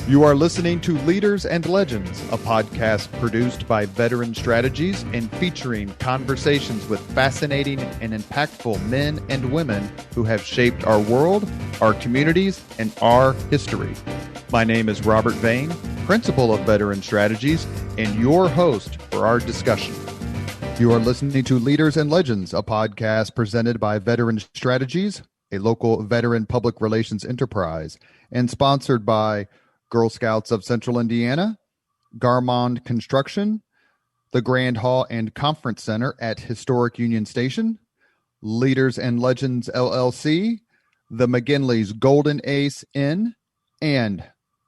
You are listening to Leaders and Legends, a podcast produced by Veteran Strategies and featuring conversations with fascinating and impactful men and women who have shaped our world, our communities, and our history. My name is Robert Vane, Principal of Veteran Strategies, and your host for our discussion. You are listening to Leaders and Legends, a podcast presented by Veteran Strategies, a local veteran public relations enterprise, and sponsored by Girl Scouts of Central Indiana, Garmond Construction, the Grand Hall and Conference Center at Historic Union Station, Leaders and Legends LLC, the McGinley's Golden Ace Inn, and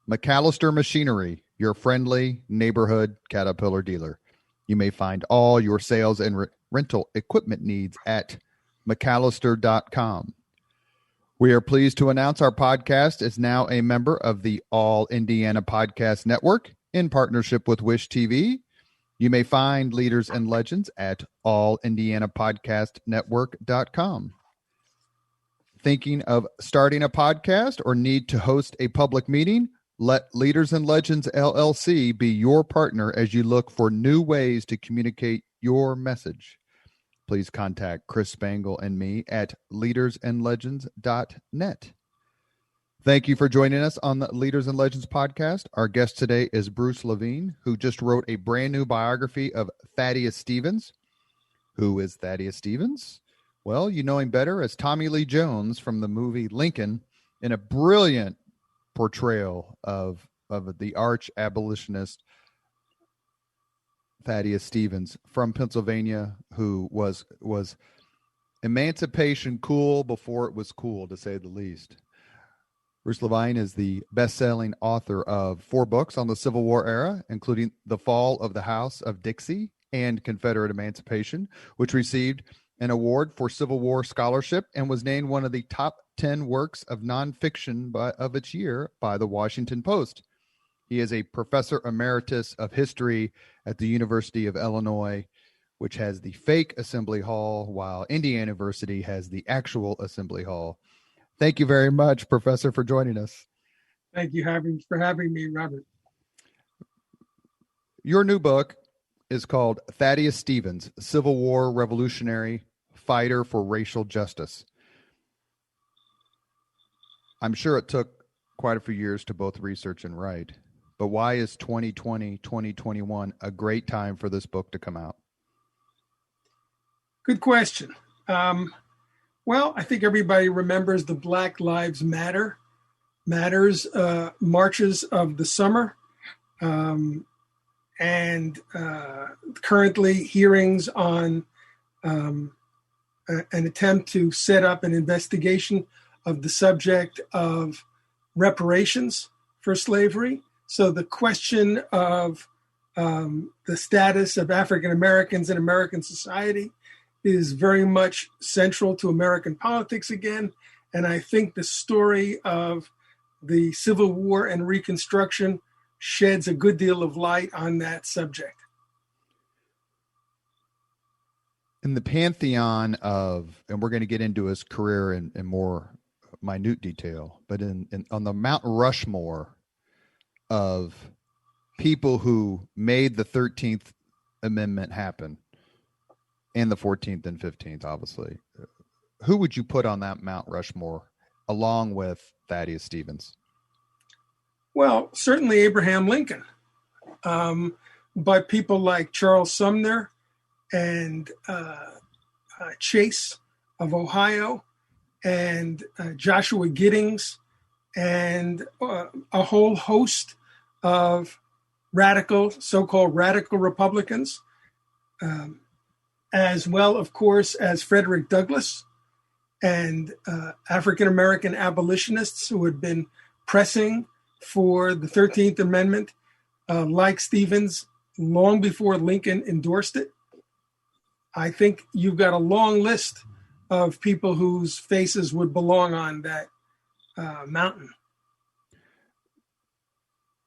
McAllister Machinery, your friendly neighborhood Caterpillar dealer. You may find all your sales and rental equipment needs at McAllister.com. We are pleased to announce our podcast is now a member of the All Indiana Podcast Network in partnership with Wish TV. You may find Leaders and Legends at allindianapodcastnetwork.com. Thinking of starting a podcast or need to host a public meeting? Let Leaders and Legends LLC be your partner as you look for new ways to communicate your message. Please contact Chris Spangle and me at leadersandlegends.net. Thank you for joining us on the Leaders and Legends podcast. Our guest today is Bruce Levine, who just wrote a brand new biography of Thaddeus Stevens. Who is Thaddeus Stevens? Well, you know him better as Tommy Lee Jones from the movie Lincoln, in a brilliant portrayal of the arch abolitionist Thaddeus Stevens from Pennsylvania, who was emancipation cool before it was cool, to say the least. Bruce Levine is the best-selling author of 4 books on the Civil War era, including The Fall of the House of Dixie and Confederate Emancipation, which received an award for Civil War scholarship and was named one of the top 10 works of nonfiction of its year by the Washington Post. He is a professor emeritus of history at the University of Illinois, which has the fake Assembly Hall, while Indiana University has the actual Assembly Hall. Thank you very much, Professor, for joining us. Thank you for having me, Robert. Your new book is called Thaddeus Stevens, Civil War Revolutionary Fighter for Racial Justice. I'm sure it took quite a few years to both research and write, but why is 2020, 2021 a great time for this book to come out? Good question. Well, I think everybody remembers the Black Lives Matters marches of the summer, and currently hearings on an attempt to set up an investigation of the subject of reparations for slavery. So the question of the status of African Americans in American society is very much central to American politics again. And I think the story of the Civil War and Reconstruction sheds a good deal of light on that subject. In the pantheon of, and we're going to get into his career in more minute detail, but on the Mount Rushmore of people who made the 13th Amendment happen, and the 14th and 15th, obviously, who would you put on that Mount Rushmore along with Thaddeus Stevens? Well, certainly Abraham Lincoln, but people like Charles Sumner and Chase of Ohio, and Joshua Giddings, and a whole host of so-called radical Republicans, as well, of course, as Frederick Douglass and African-American abolitionists who had been pressing for the 13th Amendment, like Stevens, long before Lincoln endorsed it. I think you've got a long list of people whose faces would belong on that mountain.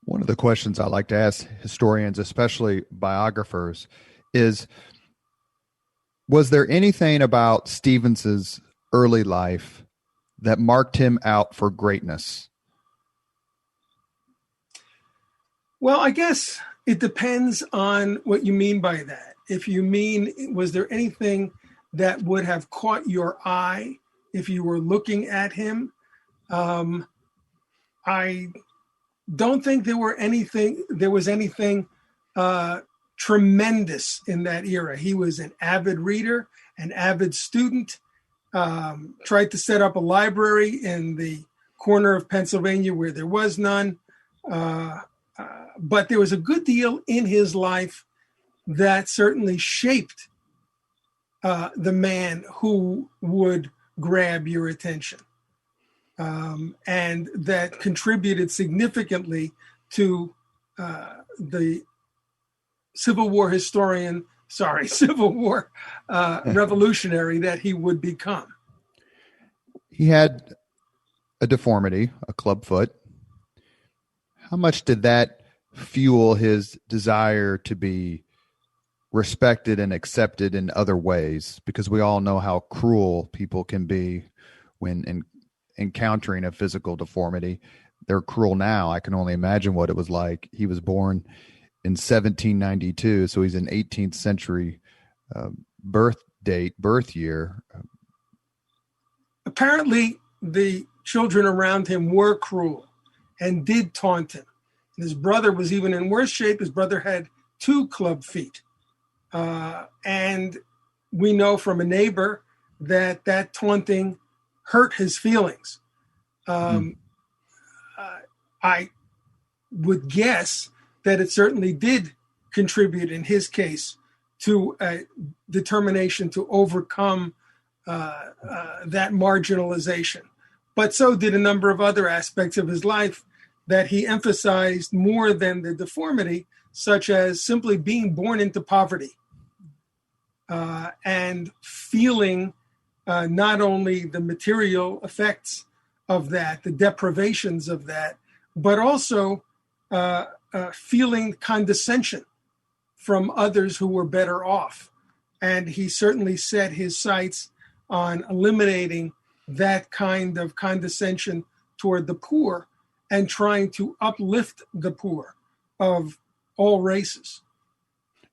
One of the questions I like to ask historians, especially biographers, is, was there anything about Stevens's early life that marked him out for greatness? Well, I guess it depends on what you mean by that. If you mean, was there anything that would have caught your eye if you were looking at him? I don't think there was anything tremendous in that era. He was an avid reader, an avid student, tried to set up a library in the corner of Pennsylvania where there was none. But there was a good deal in his life that certainly shaped the man who would grab your attention, and that contributed significantly to the Civil War revolutionary that he would become. He had a deformity, a club foot. How much did that fuel his desire to be respected and accepted in other ways? Because we all know how cruel people can be when encountering a physical deformity. They're cruel now. I can only imagine what it was like. He was born in 1792, so he's an 18th century birth year. Apparently, the children around him were cruel and did taunt him. His brother was even in worse shape. His brother had 2 club feet. And we know from a neighbor that taunting hurt his feelings. I would guess that it certainly did contribute in his case to a determination to overcome that marginalization. But so did a number of other aspects of his life that he emphasized more than the deformity, such as simply being born into poverty and feeling not only the material effects of that, the deprivations of that, but also feeling condescension from others who were better off. And he certainly set his sights on eliminating that kind of condescension toward the poor and trying to uplift the poor of all races.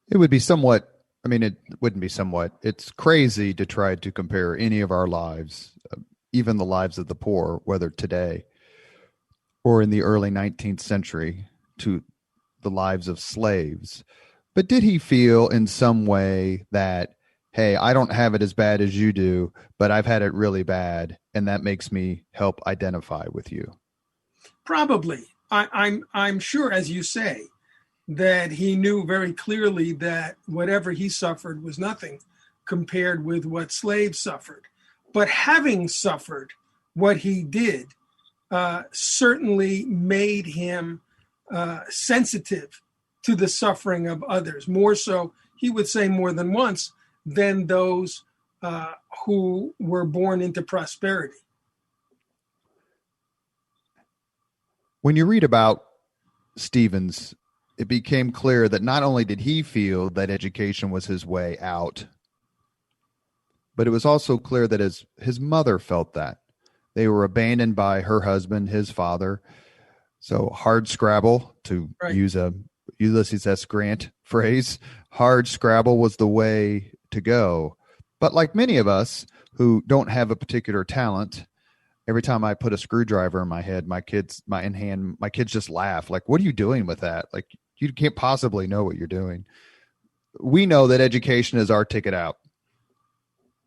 It would be somewhat, it wouldn't be somewhat. It's crazy to try to compare any of our lives, even the lives of the poor, whether today or in the early 19th century, to the lives of slaves. But did he feel in some way that, hey, I don't have it as bad as you do, but I've had it really bad, and that makes me help identify with you? Probably. I'm sure, as you say, that he knew very clearly that whatever he suffered was nothing compared with what slaves suffered. But having suffered what he did certainly made him sensitive to the suffering of others, more so, he would say more than once, than those who were born into prosperity. When you read about Stevens, it became clear that not only did he feel that education was his way out, but it was also clear that his mother felt that. They were abandoned by her husband, his father. So hard scrabble, to use a Ulysses S. Grant phrase, hard scrabble was the way to go. But like many of us who don't have a particular talent, every time I put a screwdriver in my head, my kids just laugh. Like, what are you doing with that? Like, you can't possibly know what you're doing. We know that education is our ticket out.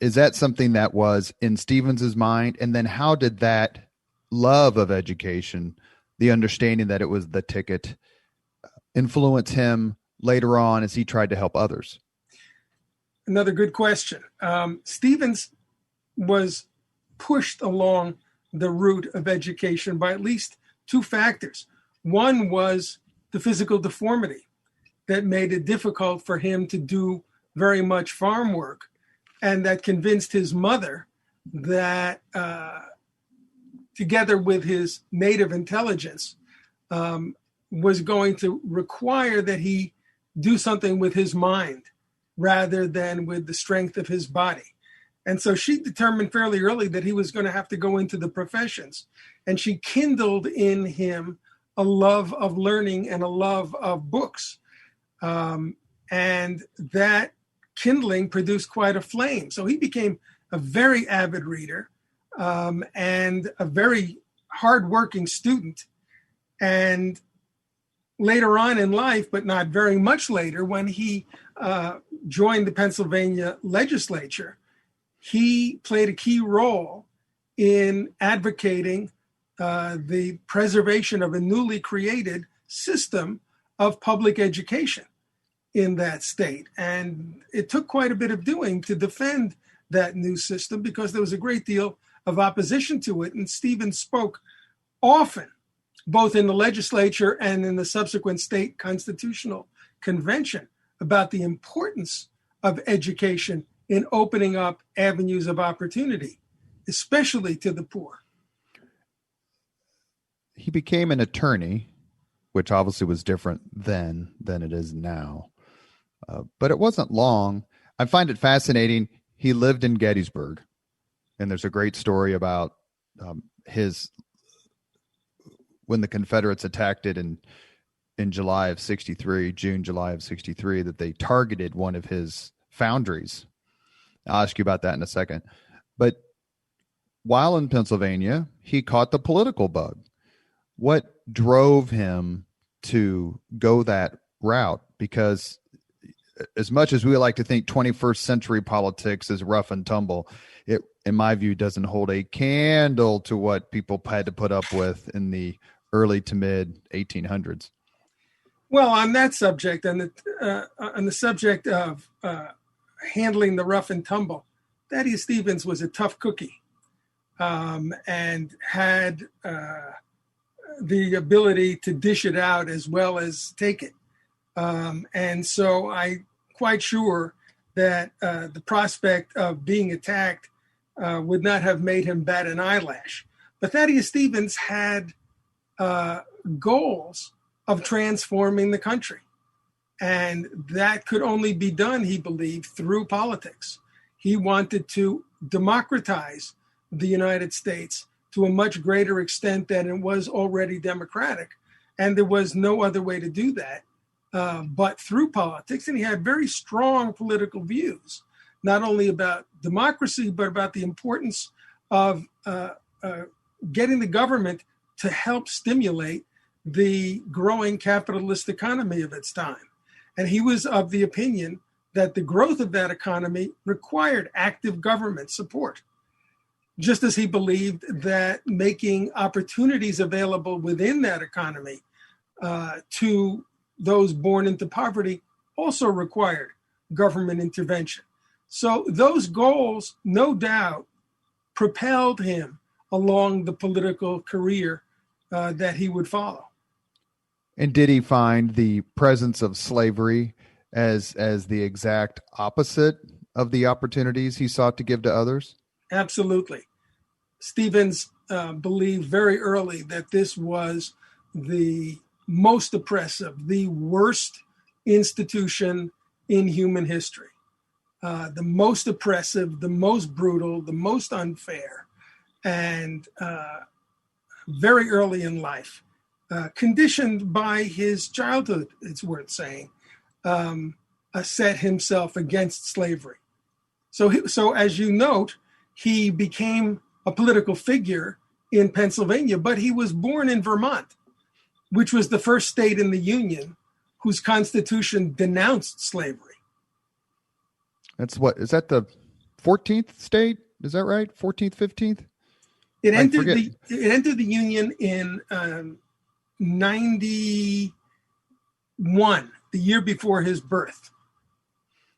Is that something that was in Stevens's mind? And then how did that love of education, the understanding that it was the ticket, influence him later on as he tried to help others? Another good question. Stevens was pushed along the route of education by at least 2 factors. One was the physical deformity that made it difficult for him to do very much farm work, and that convinced his mother that together with his native intelligence was going to require that he do something with his mind rather than with the strength of his body. And so she determined fairly early that he was going to have to go into the professions. And she kindled in him a love of learning and a love of books. And that kindling produced quite a flame. So he became a very avid reader and a very hardworking student. And later on in life, but not very much later, when he joined the Pennsylvania legislature, he played a key role in advocating the preservation of a newly created system of public education in that state. And it took quite a bit of doing to defend that new system because there was a great deal of opposition to it. And Stevens spoke often, both in the legislature and in the subsequent state constitutional convention, about the importance of education in opening up avenues of opportunity, especially to the poor. He became an attorney, which obviously was different then than it is now. But it wasn't long. I find it fascinating. He lived in Gettysburg, and there's a great story about when the Confederates attacked it in July of 63, July of 63, that they targeted one of his foundries. I'll ask you about that in a second. But while in Pennsylvania, he caught the political bug. What drove him to go that route? Because as much as we like to think 21st century politics is rough and tumble, it, in my view, doesn't hold a candle to what people had to put up with in the early to mid 1800s. Well, on that subject, and on the subject of handling the rough and tumble, Thaddeus Stevens was a tough cookie and had the ability to dish it out as well as take it. And so I'm quite sure that the prospect of being attacked would not have made him bat an eyelash. But Thaddeus Stevens had goals of transforming the country. And that could only be done, he believed, through politics. He wanted to democratize the United States to a much greater extent than it was already democratic. And there was no other way to do that but through politics. And he had very strong political views, not only about democracy, but about the importance of getting the government to help stimulate the growing capitalist economy of its time. And he was of the opinion that the growth of that economy required active government support, just as he believed that making opportunities available within that economy to those born into poverty also required government intervention. So those goals, no doubt, propelled him along the political career that he would follow. And did he find the presence of slavery as the exact opposite of the opportunities he sought to give to others? Absolutely. Stevens believed very early that this was the most oppressive, the worst institution in human history. The most oppressive, the most brutal, the most unfair, and very early in life, conditioned by his childhood, it's worth saying, set himself against slavery. So as you note, he became a political figure in Pennsylvania, but he was born in Vermont, which was the first state in the Union whose constitution denounced slavery. That's what, is that the 14th state? Is that right? 14th, 15th? It entered the Union in 91, the year before his birth.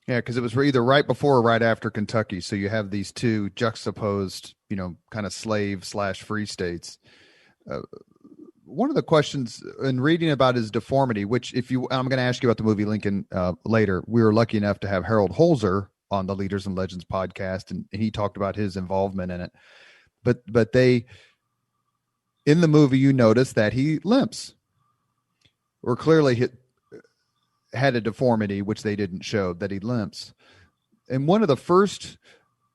Yeah, because it was either right before or right after Kentucky. So you have these two juxtaposed, kind of slave/free states. One of the questions in reading about his deformity, which I'm going to ask you about the movie Lincoln later. We were lucky enough to have Harold Holzer on the Leaders and Legends podcast, and he talked about his involvement in it. But they, in the movie, you notice that he limps, or clearly had a deformity, which they didn't show, that he limps. And one of the first,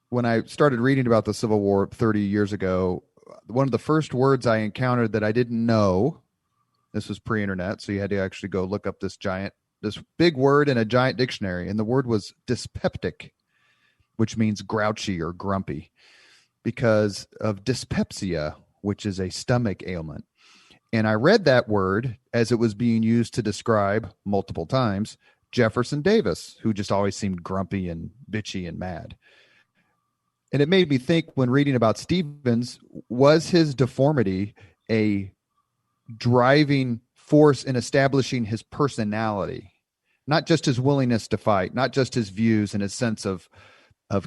when I started reading about the Civil War 30 years ago, one of the first words I encountered that I didn't know This was pre-internet, so you had to actually go look up this big word in a giant dictionary. And the word was dyspeptic, which means grouchy or grumpy, because of dyspepsia, which is a stomach ailment. And I read that word as it was being used to describe multiple times Jefferson Davis, who just always seemed grumpy and bitchy and mad. And it made me think, when reading about Stevens, was his deformity a driving force in establishing his personality, not just his willingness to fight, not just his views and his sense of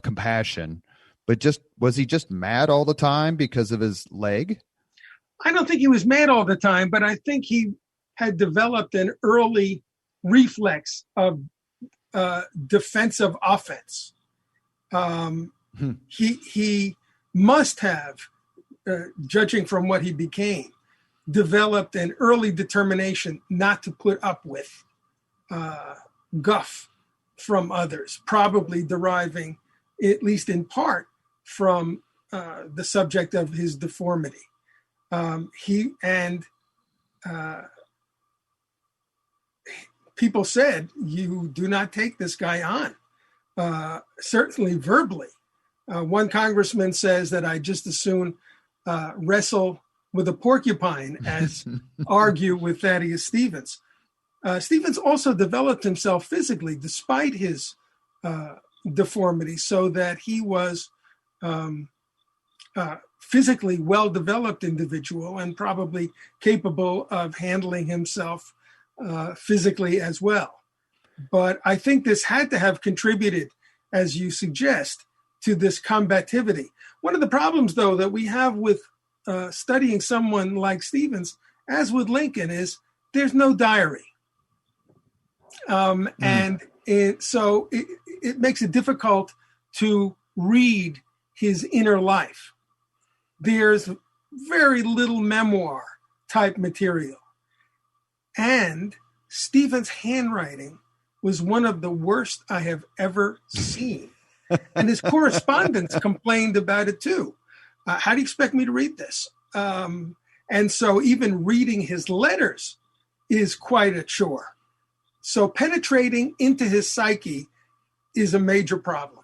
compassion, but was he just mad all the time because of his leg? I don't think he was mad all the time, but I think he had developed an early reflex of defensive offense. He must have, judging from what he became, developed an early determination not to put up with guff from others, probably deriving, at least in part, from the subject of his deformity. People said, you do not take this guy on, certainly verbally. One congressman says that I just as soon wrestle with a porcupine as argue with Thaddeus Stevens. Stevens also developed himself physically despite his deformity, so that he was physically well-developed individual and probably capable of handling himself physically as well. But I think this had to have contributed, as you suggest, to this combativity. One of the problems, though, that we have with studying someone like Stevens, as with Lincoln, is there's no diary. And so it makes it difficult to read his inner life. There's very little memoir type material. And Stevens' handwriting was one of the worst I have ever seen. And his correspondents complained about it too. How do you expect me to read this? And so even reading his letters is quite a chore. So penetrating into his psyche is a major problem.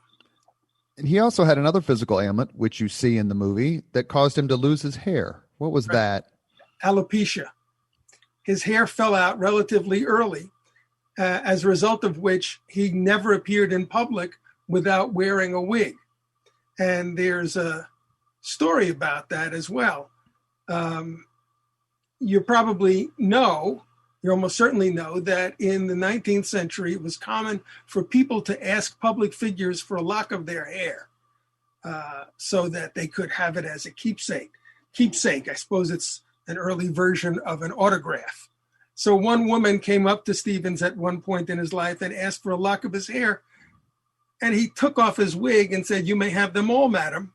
And he also had another physical ailment, which you see in the movie, that caused him to lose his hair. What was that? Alopecia. His hair fell out relatively early, as a result of which he never appeared in public without wearing a wig. And there's a story about that as well. You almost certainly know that in the 19th century, it was common for people to ask public figures for a lock of their hair so that they could have it as a keepsake. I suppose it's an early version of an autograph. So one woman came up to Stevens at one point in his life and asked for a lock of his hair. And he took off his wig and said, "You may have them all, madam."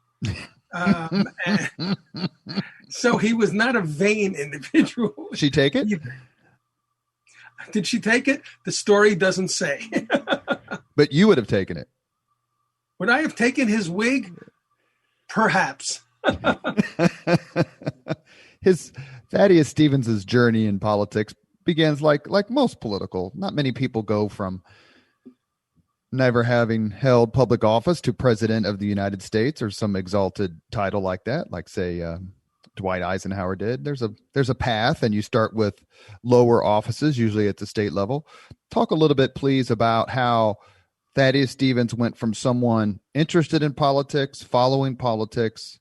So he was not a vain individual. She take it? Did she take it? The story doesn't say. But you would have taken it. Would I have taken his wig? Perhaps. Thaddeus Stevens' journey in politics begins like most political. Not many people go from never having held public office to president of the United States or some exalted title like that, like say Dwight Eisenhower did. There's a path, and you start with lower offices, usually at the state level. Talk a little bit, please, about how Thaddeus Stevens went from someone interested in politics, following politics,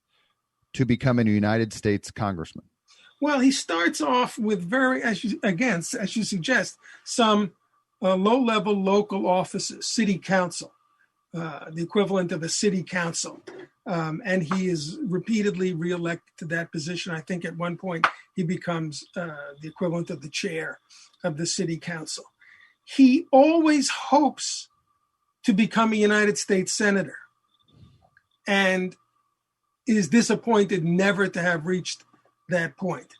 to becoming a United States congressman. Well, he starts off with as you suggest, some low-level local offices, city council, the equivalent of a city council. And he is repeatedly reelected to that position. I think at one point he becomes the equivalent of the chair of the city council. He always hopes to become a United States senator and is disappointed never to have reached that point.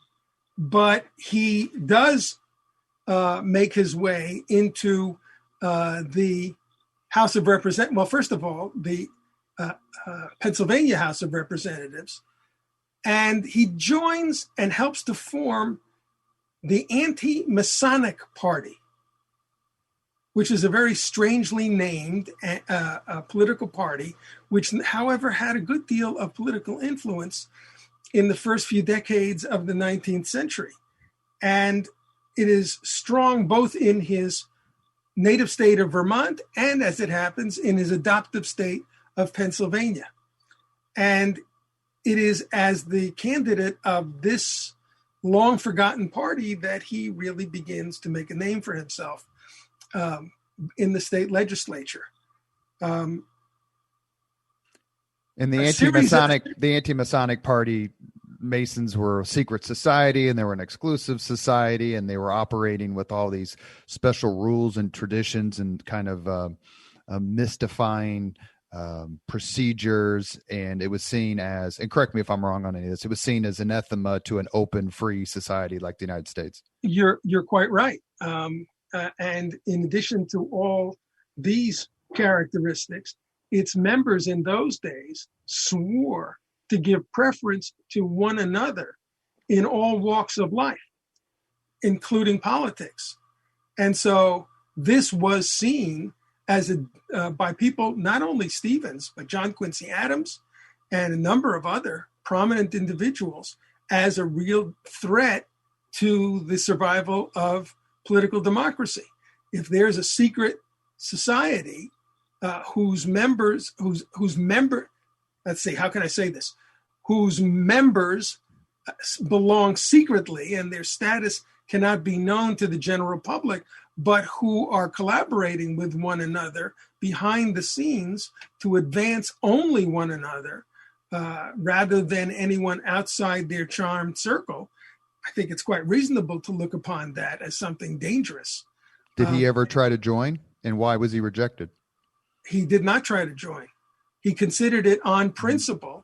But he does make his way into the House of Representatives. Well, first of all, the Pennsylvania House of Representatives, and he joins and helps to form the Anti-Masonic Party, which is a very strangely named political party, which, however, had a good deal of political influence in the first few decades of the 19th century. And it is strong both in his native state of Vermont and, as it happens, in his adoptive state of Pennsylvania. And it is as the candidate of this long-forgotten party that he really begins to make a name for himself in the state legislature. And the anti-Masonic party, Masons were a secret society, and they were an exclusive society, and they were operating with all these special rules and traditions and kind of mystifying procedures. And it was seen as, and correct me if I'm wrong on any of this, it was seen as anathema to an open, free society like the United States. You're quite right. And in addition to all these characteristics, its members in those days swore to give preference to one another in all walks of life, including politics. And so this was seen as by people, not only Stevens, but John Quincy Adams and a number of other prominent individuals, as a real threat to the survival of political democracy. If there's a secret society whose members belong secretly and their status cannot be known to the general public, but who are collaborating with one another behind the scenes to advance only one another rather than anyone outside their charmed circle, I think it's quite reasonable to look upon that as something dangerous. Did he ever try to join, and why was he rejected? He did not try to join. He considered it on principle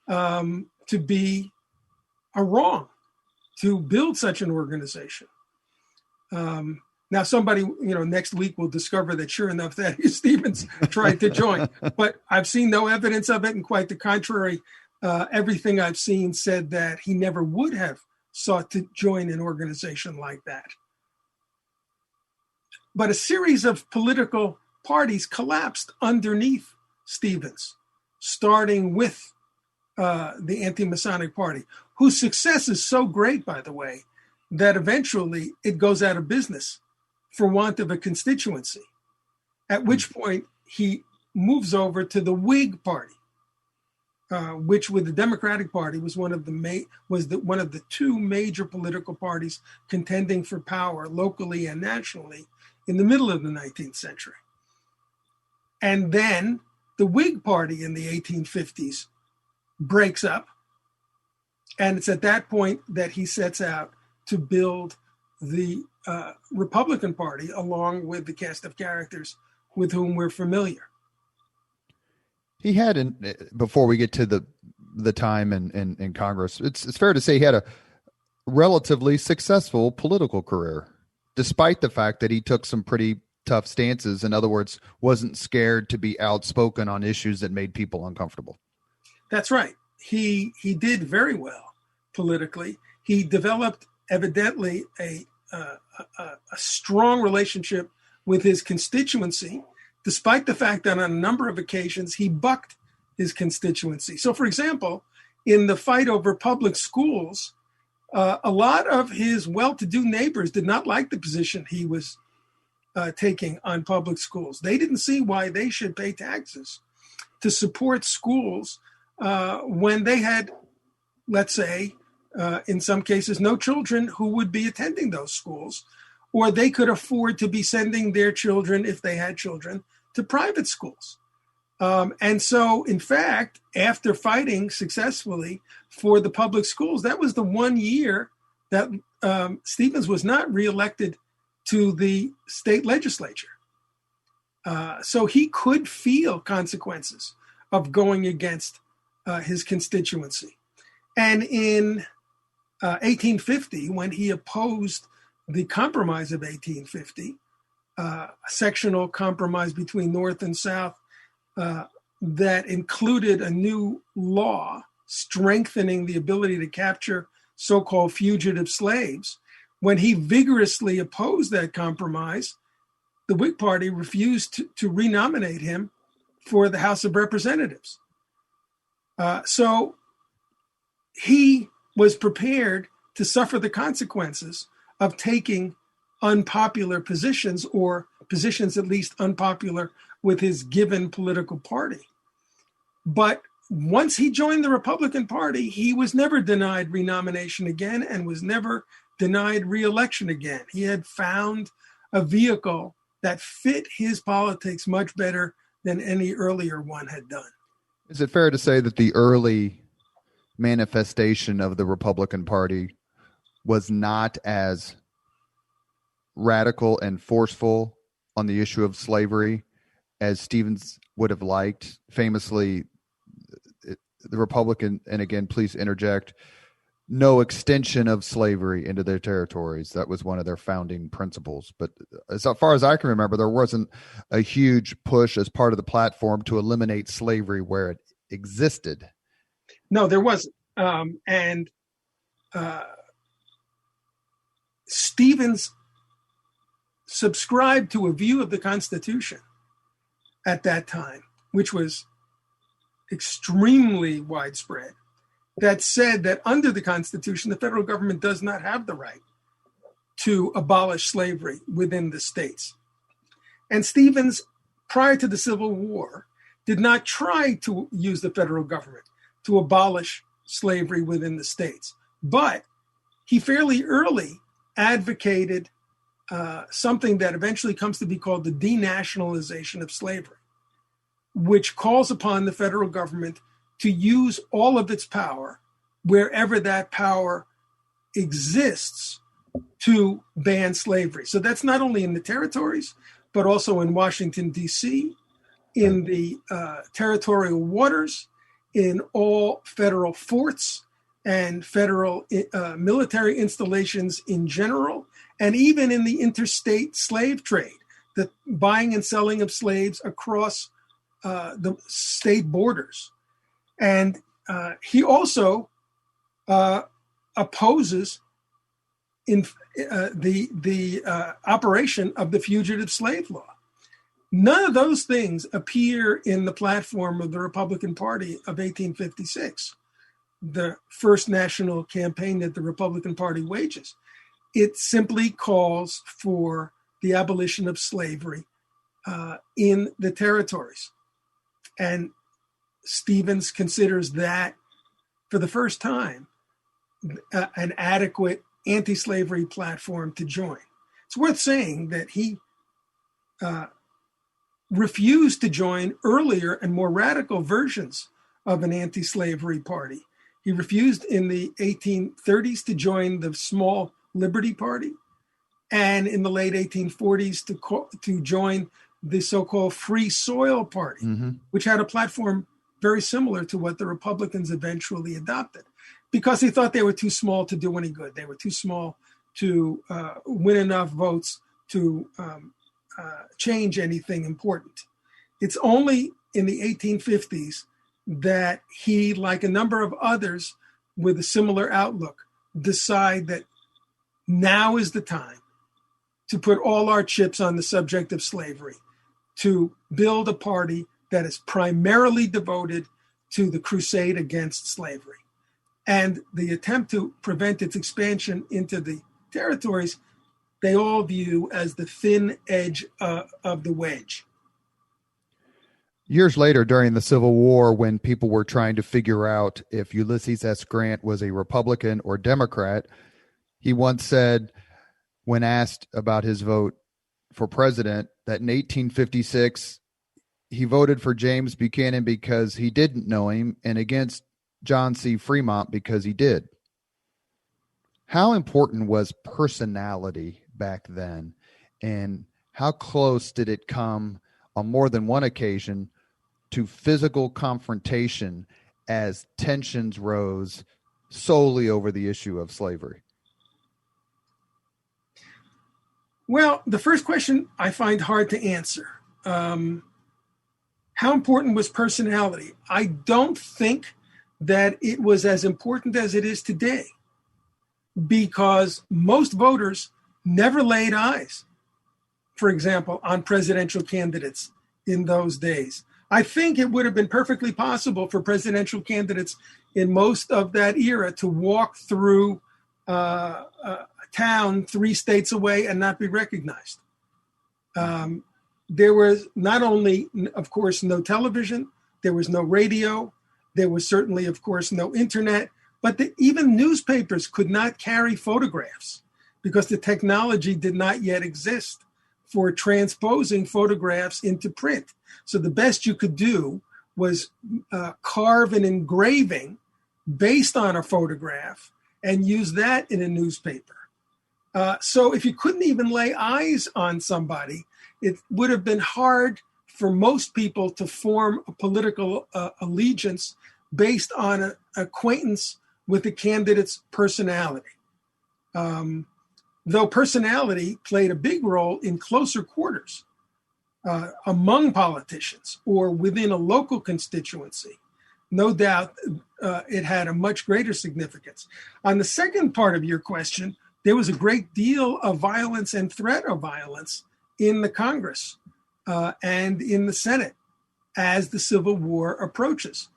to be a wrong to build such an organization. Now, somebody, next week will discover that sure enough, Thaddeus Stevens tried to join, but I've seen no evidence of it, and quite the contrary. Everything I've seen said that he never would have sought to join an organization like that. But a series of political parties collapsed underneath Stevens, starting with the Anti-Masonic Party, whose success is so great, by the way, that eventually it goes out of business for want of a constituency, at which point he moves over to the Whig Party, which, with the Democratic Party, was one of the two major political parties contending for power locally and nationally in the middle of the 19th century. And then the Whig Party in the 1850s breaks up, and it's at that point that he sets out to build the Republican Party, along with the cast of characters with whom we're familiar. He had, before we get to the time in Congress, it's fair to say he had a relatively successful political career, despite the fact that he took some pretty tough stances. In other words, wasn't scared to be outspoken on issues that made people uncomfortable. That's right. He did very well politically. He developed, evidently, a strong relationship with his constituency, despite the fact that on a number of occasions he bucked his constituency. So, for example, in the fight over public schools, a lot of his well-to-do neighbors did not like the position he was taking on public schools. They didn't see why they should pay taxes to support schools when they had, let's say, in some cases, no children who would be attending those schools, or they could afford to be sending their children, if they had children, to private schools. And so, in fact, after fighting successfully for the public schools, that was the one year that Stevens was not reelected to the state legislature. So he could feel consequences of going against his constituency. And in 1850, when he opposed the Compromise of 1850, a sectional compromise between North and South that included a new law strengthening the ability to capture so-called fugitive slaves, when he vigorously opposed that compromise, the Whig Party refused to renominate him for the House of Representatives. So he was prepared to suffer the consequences of taking unpopular positions, or positions at least unpopular with his given political party. But once he joined the Republican Party, he was never denied renomination again and was never denied re-election again. He had found a vehicle that fit his politics much better than any earlier one had done. Is it fair to say that the early manifestation of the Republican Party was not as radical and forceful on the issue of slavery as Stevens would have liked? Famously, the Republican, and again, please interject, no extension of slavery into their territories. That was one of their founding principles. But as far as I can remember, there wasn't a huge push as part of the platform to eliminate slavery where it existed. No, there wasn't. Stevens subscribed to a view of the Constitution at that time, which was extremely widespread, that said that under the Constitution, the federal government does not have the right to abolish slavery within the states. And Stevens, prior to the Civil War, did not try to use the federal government to abolish slavery within the states. But he fairly early advocated something that eventually comes to be called the denationalization of slavery, which calls upon the federal government to use all of its power, wherever that power exists, to ban slavery. So that's not only in the territories, but also in Washington, D.C., in the territorial waters, in all federal forts and federal military installations in general, and even in the interstate slave trade, the buying and selling of slaves across the state borders. And he also opposes the operation of the fugitive slave law. None of those things appear in the platform of the Republican Party of 1856, the first national campaign that the Republican Party wages. It simply calls for the abolition of slavery in the territories. And Stevens considers that, for the first time, an adequate anti-slavery platform to join. It's worth saying that he refused to join earlier and more radical versions of an anti-slavery party. He refused in the 1830s to join the Small Liberty Party, and in the late 1840s to join the so-called Free Soil Party, which had a platform very similar to what the Republicans eventually adopted, because he thought they were too small to do any good. They were too small to win enough votes to change anything important. It's only in the 1850s that he, like a number of others with a similar outlook, decide that now is the time to put all our chips on the subject of slavery, to build a party that is primarily devoted to the crusade against slavery. And the attempt to prevent its expansion into the territories, they all view as the thin edge of the wedge. Years later, during the Civil War, when people were trying to figure out if Ulysses S. Grant was a Republican or Democrat, he once said, when asked about his vote for president, that in 1856, he voted for James Buchanan because he didn't know him and against John C. Fremont because he did. How important was personality back then, and how close did it come on more than one occasion to physical confrontation as tensions rose solely over the issue of slavery? Well, the first question I find hard to answer. How important was personality? I don't think that it was as important as it is today. because most voters never laid eyes, for example, on presidential candidates in those days. I think it would have been perfectly possible for presidential candidates in most of that era to walk through a town 3 states away and not be recognized. There was not only, of course, no television, there was no radio, there was certainly, of course, no internet, but even newspapers could not carry photographs because the technology did not yet exist for transposing photographs into print. So the best you could do was carve an engraving based on a photograph and use that in a newspaper. So if you couldn't even lay eyes on somebody, it would have been hard for most people to form a political allegiance based on an acquaintance with the candidate's personality. Though personality played a big role in closer quarters among politicians or within a local constituency, no doubt it had a much greater significance. On the second part of your question, there was a great deal of violence and threat of violence in the Congress and in the Senate as the Civil War approaches.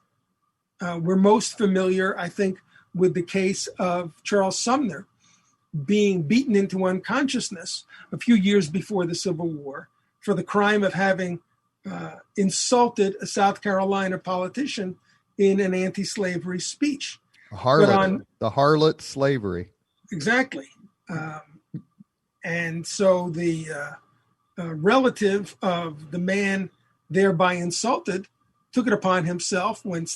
We're most familiar, I think, with the case of Charles Sumner being beaten into unconsciousness a few years before the Civil War for the crime of having insulted a South Carolina politician in an anti-slavery speech. The harlot slavery. Exactly. And so the relative of the man thereby insulted took it upon himself when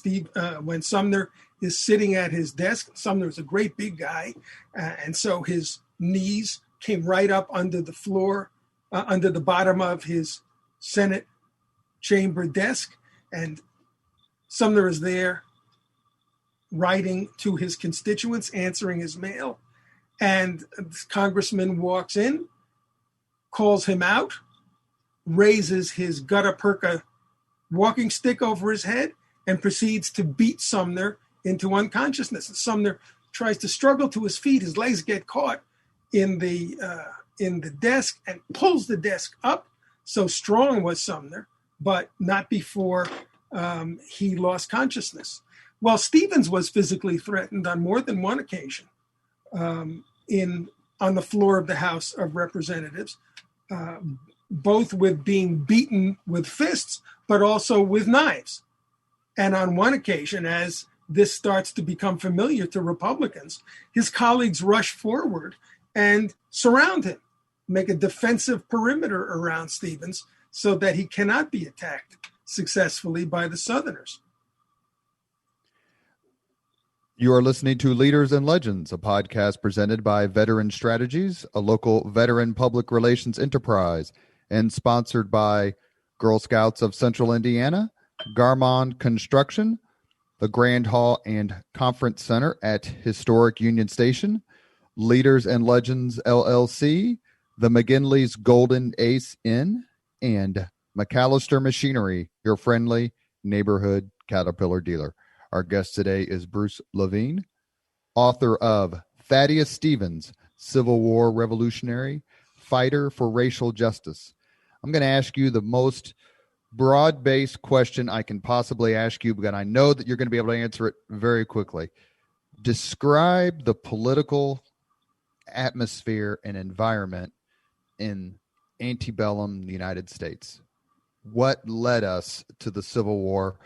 Sumner is sitting at his desk. Sumner was a great big guy, and so his knees came right up under the floor, under the bottom of his Senate chamber desk, and Sumner is there writing to his constituents, answering his mail, and this congressman walks in, calls him out, raises his gutta percha walking stick over his head, and proceeds to beat Sumner into unconsciousness. And Sumner tries to struggle to his feet. His legs get caught in the desk and pulls the desk up. So strong was Sumner, but not before he lost consciousness. Well, Stevens was physically threatened on more than one occasion on the floor of the House of Representatives, both with being beaten with fists, but also with knives. And on one occasion, as this starts to become familiar to Republicans, his colleagues rush forward and surround him, make a defensive perimeter around Stevens so that he cannot be attacked successfully by the Southerners. You are listening to Leaders and Legends, a podcast presented by Veteran Strategies, a local veteran public relations enterprise, and sponsored by Girl Scouts of Central Indiana, Garmon Construction, the Grand Hall and Conference Center at Historic Union Station, Leaders and Legends LLC, the McGinley's Golden Ace Inn, and McAllister Machinery, your friendly neighborhood Caterpillar dealer. Our guest today is Bruce Levine, author of Thaddeus Stevens, Civil War Revolutionary, Fighter for Racial Justice. I'm going to ask you the most broad-based question I can possibly ask you, because I know that you're going to be able to answer it very quickly. Describe the political atmosphere and environment in antebellum United States. What led us to the Civil War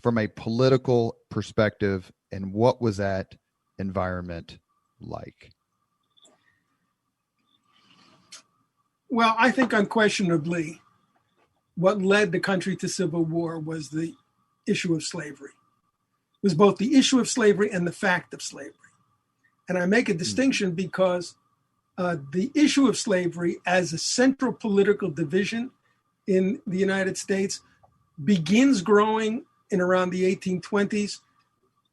from a political perspective, and what was that environment like? Well, I think unquestionably what led the country to civil war was the issue of slavery. It was both the issue of slavery and the fact of slavery. And I make a distinction because the issue of slavery as a central political division in the United States begins growing in around the 1820s.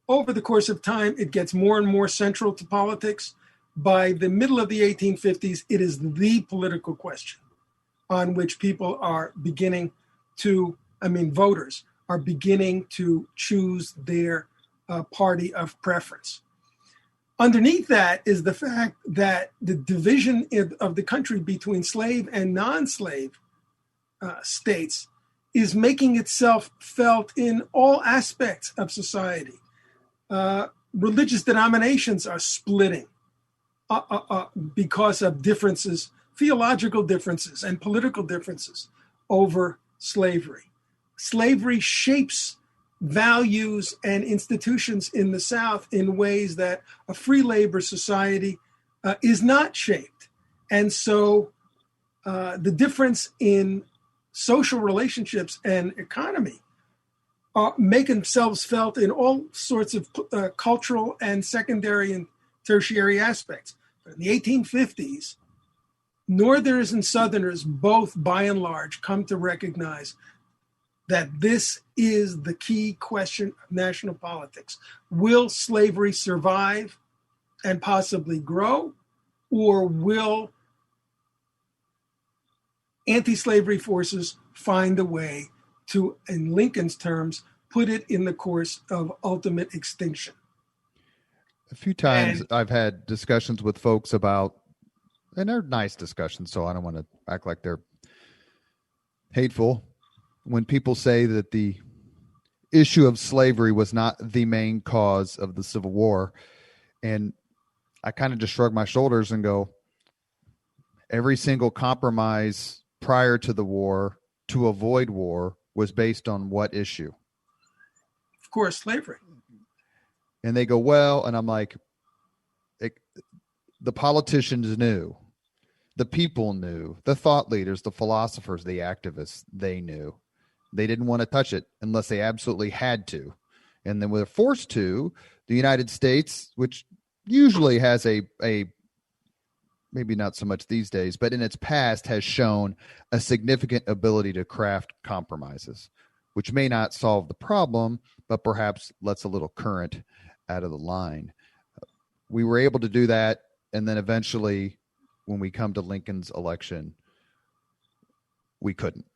Over the course of time, it gets more and more central to politics. By the middle of the 1850s, it is the political question on which people are beginning to, voters are beginning to choose their party of preference. Underneath that is the fact that the division of the country between slave and non-slave states is making itself felt in all aspects of society. Religious denominations are splitting because of differences, theological differences and political differences over slavery. Slavery shapes values and institutions in the South in ways that a free labor society is not shaped. And so the difference in social relationships and economy make themselves felt in all sorts of cultural and secondary and tertiary aspects. In the 1850s, Northerners and Southerners both, by and large, come to recognize that this is the key question of national politics. Will slavery survive and possibly grow, or will anti-slavery forces find a way to, in Lincoln's terms, put it in the course of ultimate extinction? A few times I've had discussions with folks about, and they're nice discussions, so I don't want to act like they're hateful, when people say that the issue of slavery was not the main cause of the Civil War. And I kind of just shrug my shoulders and go, every single compromise prior to the war to avoid war was based on what issue? Of course, slavery. And they go, well, and I'm like, the politicians knew, the people knew, the thought leaders, the philosophers, the activists, they knew. They didn't want to touch it unless they absolutely had to. And then when they're forced to, the United States, which usually has a maybe not so much these days, but in its past has shown a significant ability to craft compromises, which may not solve the problem, but perhaps lets a little current out of the line. We were able to do that. And then eventually, when we come to Lincoln's election, we couldn't.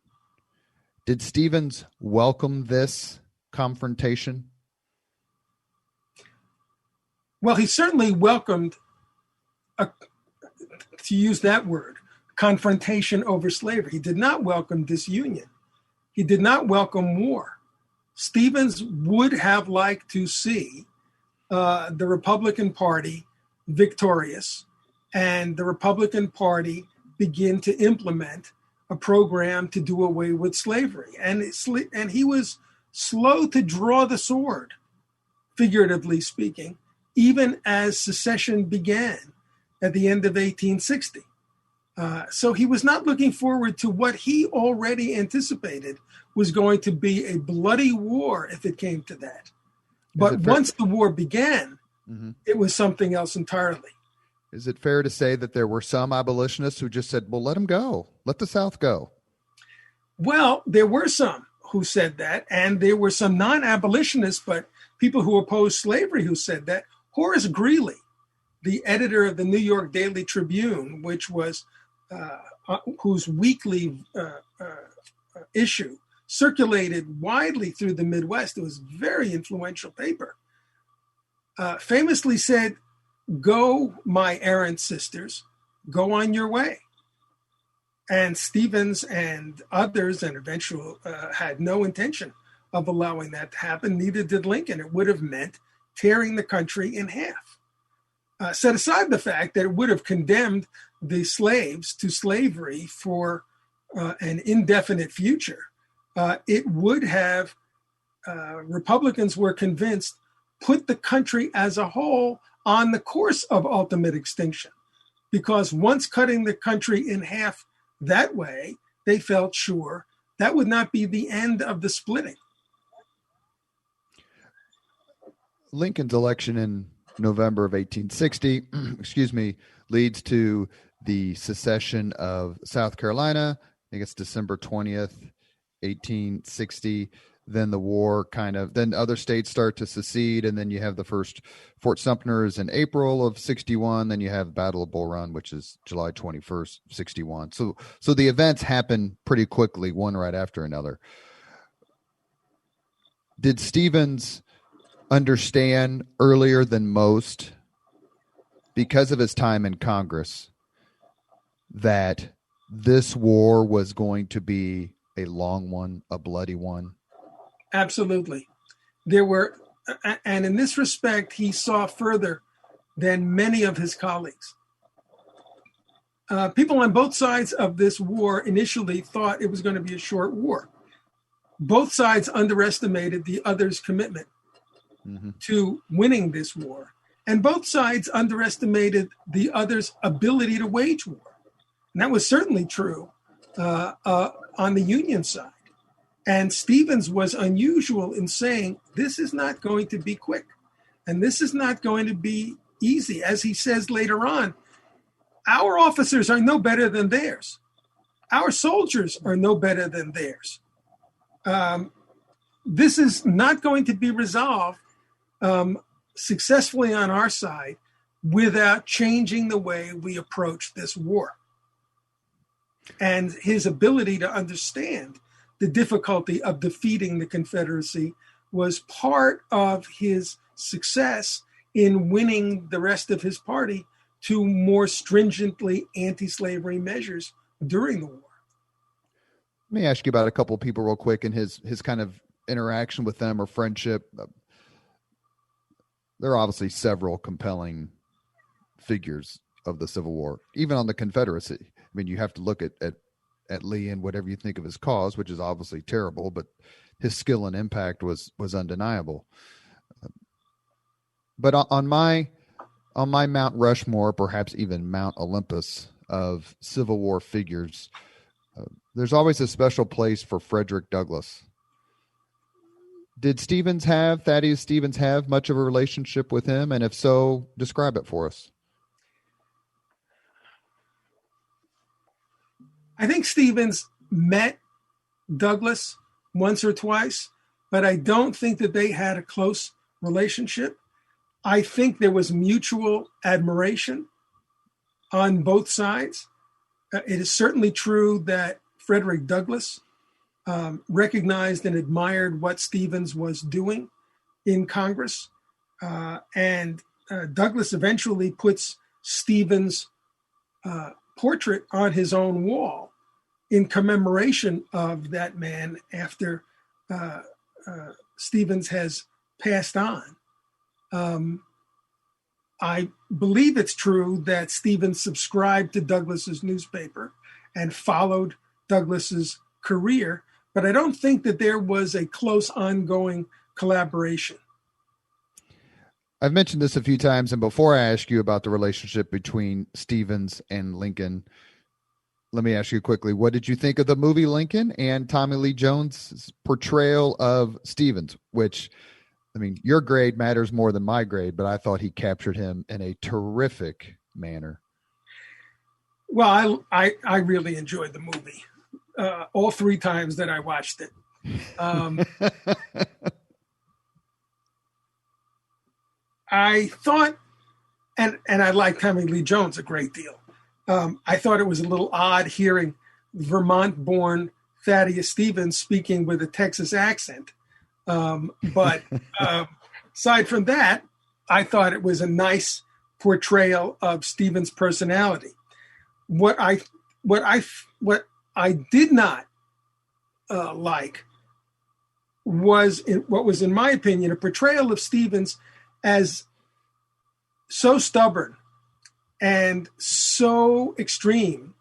Did Stevens welcome this confrontation? Well, he certainly welcomed, to use that word, confrontation over slavery. He did not welcome disunion. He did not welcome war. Stevens would have liked to see the Republican Party victorious and the Republican Party begin to implement a program to do away with slavery. And he was slow to draw the sword, figuratively speaking, even as secession began at the end of 1860. So he was not looking forward to what he already anticipated was going to be a bloody war if it came to that. But once the war began, it was something else entirely. Is it fair to say that there were some abolitionists who just said, well, let them go. Let the South go? Well, there were some who said that, and there were some non-abolitionists, but people who opposed slavery who said that. Horace Greeley, the editor of the New York Daily Tribune, which was whose weekly issue circulated widely through the Midwest. It was a very influential paper. Famously said, "Go, my errant sisters, go on your way." And Stevens and others, and eventually had no intention of allowing that to happen. Neither did Lincoln. It would have meant tearing the country in half. Set aside the fact that it would have condemned the slaves to slavery for an indefinite future. It would have, Republicans were convinced, put the country as a whole on the course of ultimate extinction. Because once cutting the country in half that way, they felt sure that would not be the end of the splitting. Lincoln's election in November of 1860, leads to the secession of South Carolina. I think it's December 20th, 1860. Then the war then other states start to secede. And then you have the first Fort Sumter is in April of 61. Then you have Battle of Bull Run, which is July 21st, 61. So the events happen pretty quickly, one right after another. Did Stevens understand earlier than most because of his time in Congress, that this war was going to be a long one, a bloody one? Absolutely. There were, and in this respect, he saw further than many of his colleagues. People on both sides of this war initially thought it was going to be a short war. Both sides underestimated the other's commitment to winning this war. And both sides underestimated the other's ability to wage war. And that was certainly true on the Union side. And Stevens was unusual in saying, this is not going to be quick. And this is not going to be easy. As he says later on, our officers are no better than theirs. Our soldiers are no better than theirs. This is not going to be resolved successfully on our side without changing the way we approach this war. And his ability to understand the difficulty of defeating the Confederacy was part of his success in winning the rest of his party to more stringently anti-slavery measures during the war. Let me ask you about a couple of people real quick and his kind of interaction with them or friendship. There are obviously several compelling figures of the Civil War, even on the Confederacy. I mean, you have to look at Lee and whatever you think of his cause, which is obviously terrible, but his skill and impact was undeniable. But on my Mount Rushmore, perhaps even Mount Olympus of Civil War figures, there's always a special place for Frederick Douglass. Did Thaddeus Stevens have much of a relationship with him? And if so, describe it for us. I think Stevens met Douglass once or twice, but I don't think that they had a close relationship. I think there was mutual admiration on both sides. It is certainly true that Frederick Douglass recognized and admired what Stevens was doing in Congress. And Douglass eventually puts Stevens' portrait on his own wall in commemoration of that man after Stevens has passed on. I believe it's true that Stevens subscribed to Douglass's newspaper and followed Douglass's career, but I don't think that there was a close ongoing collaboration. I've mentioned this a few times, and before I ask you about the relationship between Stevens and Lincoln, let me ask you quickly, what did you think of the movie Lincoln and Tommy Lee Jones' portrayal of Stevens, which, I mean, your grade matters more than my grade, but I thought he captured him in a terrific manner. Well, I really enjoyed the movie all three times that I watched it. I thought, and I like Tommy Lee Jones a great deal. I thought it was a little odd hearing Vermont-born Thaddeus Stevens speaking with a Texas accent. But aside from that, I thought it was a nice portrayal of Stevens' personality. What I did not like was what was, in my opinion, a portrayal of Stevens as so stubborn and so extreme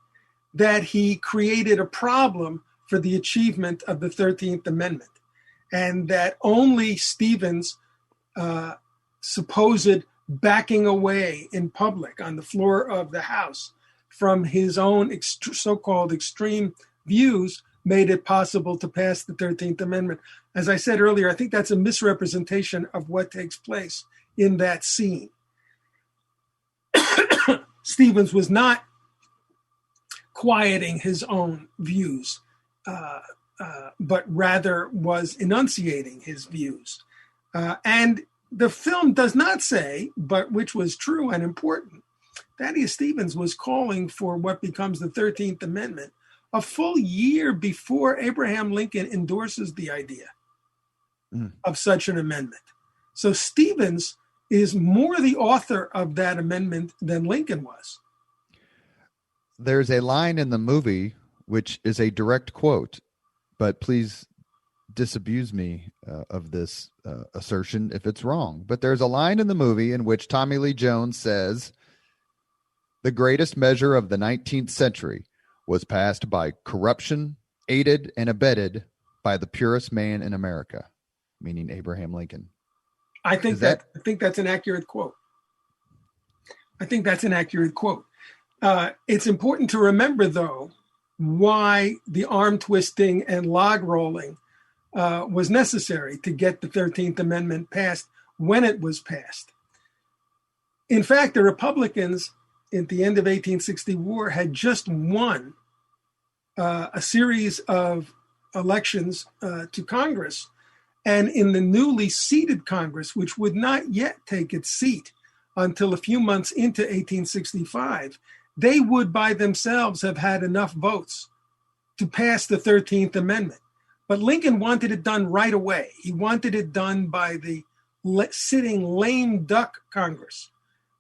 that he created a problem for the achievement of the 13th Amendment, and that only Stevens' supposed backing away in public on the floor of the House from his own so-called extreme views made it possible to pass the 13th Amendment. As I said earlier, I think that's a misrepresentation of what takes place in that scene. Stevens was not quieting his own views, but rather was enunciating his views. And the film does not say, but which was true and important, Thaddeus Stevens was calling for what becomes the 13th Amendment a full year before Abraham Lincoln endorses the idea of such an amendment. So Stevens is more the author of that amendment than Lincoln was. There's a line in the movie which is a direct quote, but please disabuse me of this assertion if it's wrong. But there's a line in the movie in which Tommy Lee Jones says, "The greatest measure of the 19th century was passed by corruption, aided and abetted by the purest man in America," meaning Abraham Lincoln. I think that's an accurate quote. It's important to remember, though, why the arm twisting and log rolling was necessary to get the 13th Amendment passed when it was passed. In fact, the Republicans at the end of 1864 had just won a series of elections to Congress. And in the newly seated Congress, which would not yet take its seat until a few months into 1865, they would by themselves have had enough votes to pass the 13th Amendment. But Lincoln wanted it done right away. He wanted it done by the sitting lame duck Congress,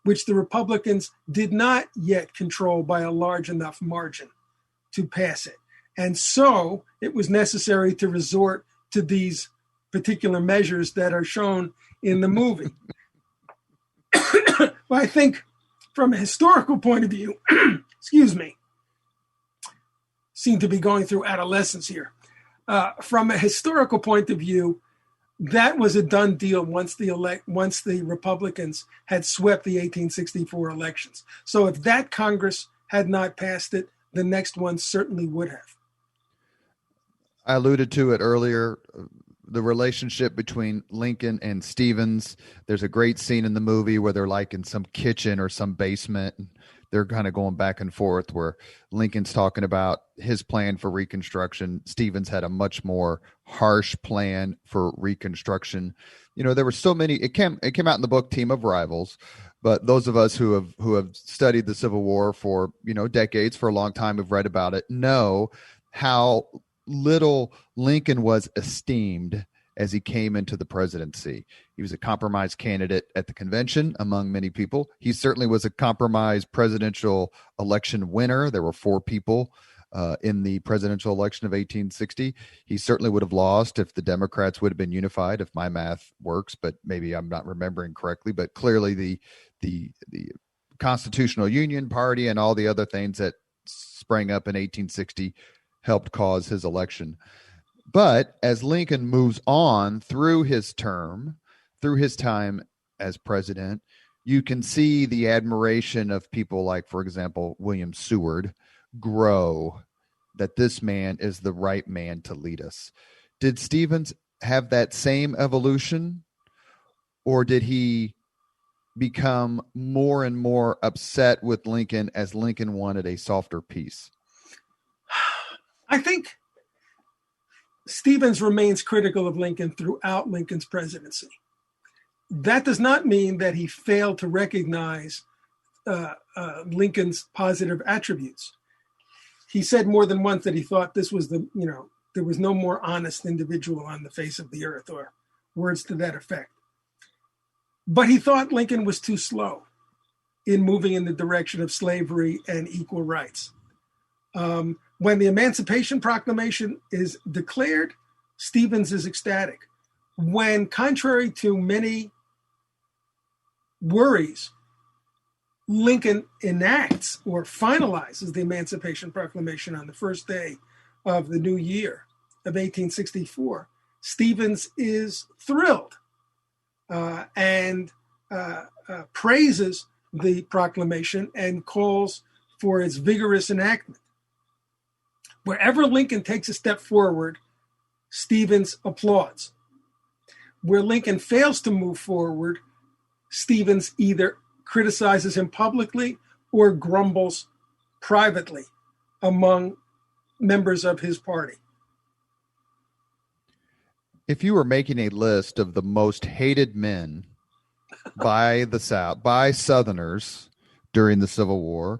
which the Republicans did not yet control by a large enough margin to pass it. And so it was necessary to resort to these particular measures that are shown in the movie. Well, I think from a historical point of view, excuse me, seem to be going through adolescence here. From a historical point of view, that was a done deal once the Republicans had swept the 1864 elections. So if that Congress had not passed it, the next one certainly would have. I alluded to it earlier, the relationship between Lincoln and Stevens. There's a great scene in the movie where they're like in some kitchen or some basement. And they're kind of going back and forth where Lincoln's talking about his plan for Reconstruction. Stevens had a much more harsh plan for Reconstruction. You know, there were so many, it came out in the book Team of Rivals, but those of us who have studied the Civil War for, decades, for a long time, have read about it, know how little Lincoln was esteemed as he came into the presidency. He was a compromise candidate at the convention among many people. He certainly was a compromise presidential election winner. There were 4 people in the presidential election of 1860. He certainly would have lost if the Democrats would have been unified, if my math works, but maybe I'm not remembering correctly. But clearly the Constitutional Union Party and all the other things that sprang up in 1860 helped cause his election. But as Lincoln moves on through his term, through his time as president, you can see the admiration of people like, for example, William Seward grow, that this man is the right man to lead us. Did Stevens have that same evolution, or did he become more and more upset with Lincoln as Lincoln wanted a softer peace? I think Stevens remains critical of Lincoln throughout Lincoln's presidency. That does not mean that he failed to recognize Lincoln's positive attributes. He said more than once that he thought this was there was no more honest individual on the face of the earth, or words to that effect. But he thought Lincoln was too slow in moving in the direction of slavery and equal rights. When the Emancipation Proclamation is declared, Stevens is ecstatic. When, contrary to many worries, Lincoln enacts or finalizes the Emancipation Proclamation on the first day of the new year of 1864, Stevens is thrilled and praises the proclamation and calls for its vigorous enactment. Wherever Lincoln takes a step forward, Stevens applauds. Where Lincoln fails to move forward, Stevens either criticizes him publicly or grumbles privately among members of his party. If you were making a list of the most hated men by the South, by Southerners during the Civil War,